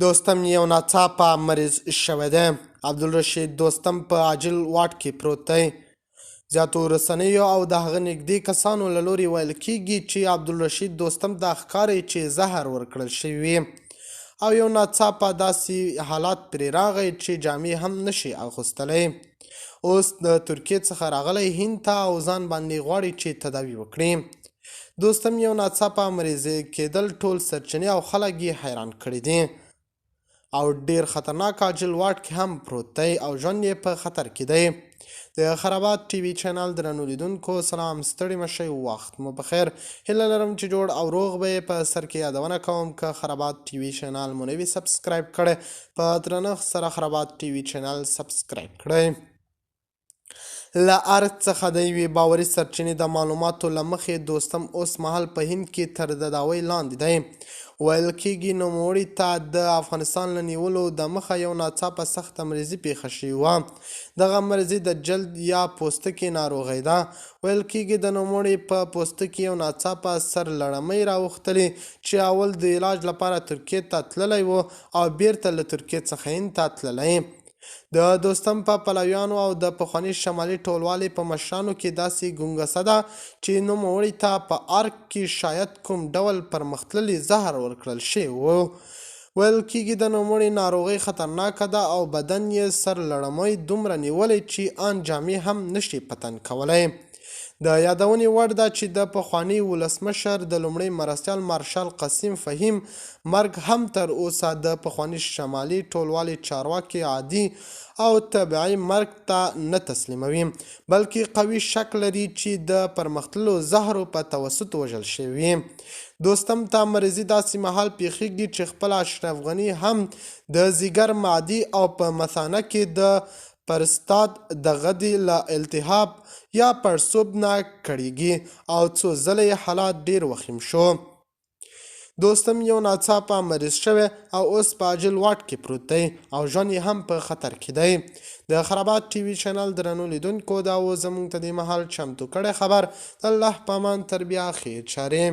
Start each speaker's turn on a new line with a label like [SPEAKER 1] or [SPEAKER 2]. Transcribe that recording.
[SPEAKER 1] دوستم یو ناڅاپه مریض شوی دی. عبدالرشید دوستم په عاجل واټ کې پروت دی. زیاتو رسنیو او د هغه نږدې کسانو له لوري ویل کېږي چې عبدالرشید دوستم دا ښکاري چې زهر ورکړل شوي وي او یو ناڅاپه داسې حالات پرې راغی چې جامې هم نشي اغوستلی. اوس د ترکیې څخه راغلی هند ته او ځان باندې غواړي چې تداوي وکړي. دوستم یو ناڅاپه مریض کېدل ټول سرچینې او خلک یې حیران کړي دي او ډیر خطرناک عاجل واټ کې هم پروت دی او ژوند یې په خطر کې دی. د خرابات ټي وي چینل درنو لیدونکو سلام، ستړي مشئ، وخت مو بخیر. هیله لرم چې جوړ او روغ به یې. په سر کې یادونه کوم که خرابات ټي وي چینل مو نه وي سبسکرایب کړی، په درنښت سره خرابات ټي وي چینل سبسکرایب کړئ. له ارګ څخه د یوې باوري سرچینې د معلوماتو له مخې دوستم اوس مهال په هند کې تر تداوۍ لاندې دی. ویل کېږي نوموړي ته د افغانستان له نیولو د مخه یو ناڅاپه سخته مریضي پیښه شوې وه. دغه مریضي د جلد یا پوستکي ناروغۍ ده. ویل کېږي د نوموړي په پوستکي یو ناڅاپه سر لړمۍ راوختلې چې اول د علاج لپاره ترکیې ته تللی و او بیرته له ترکیې څخه هند ته تللی. د دوستم په پلویانو او د پخواني شمالي ټولوالې په مشرانو کې داسې ګونګسه ده چې نوموړي ته په ارګ کې شاید کوم ډول پرمختللي زهر ورکړل شوی و. ویل کېږي د نوموړي ناروغۍ خطرناکه ده او بدن یې سر لړمۍ دومره نیولی چې ان جامې هم نشي په تن کولی. د یادونې وړ ده چې د پخواني ولسمشر د لومړي مرستیال مارشال قاسم فهیم مرګ هم تر اوسه د پخواني شمالي ټولوالې چارواکي عادي او طبیعي مرګ ته نه تسلیموي، بلکې قوي شک لري چې د پرمختللو زهرو په توسط وژل شوي. دوستم ته مریضي داسې مهال پیښیږي چې خپل اشرف غني هم د ځیګر، معدې او په مثانه کې د پرستات د غدې له التهاب یا پړسوب نه کړیږي او څو ځله یې حالات ډیر وخیم شو. دوستم یو ناڅاپه مریض شوی او اوس په عاجل واټ کې پروت دی او ژوند یې هم په خطر کې دی. د خرابات ټي وي چینل درنو لیدونکو دا و زموږ ته دې مهال چمتو کړی خبر. د الله په امان تر بیا خیر چارې.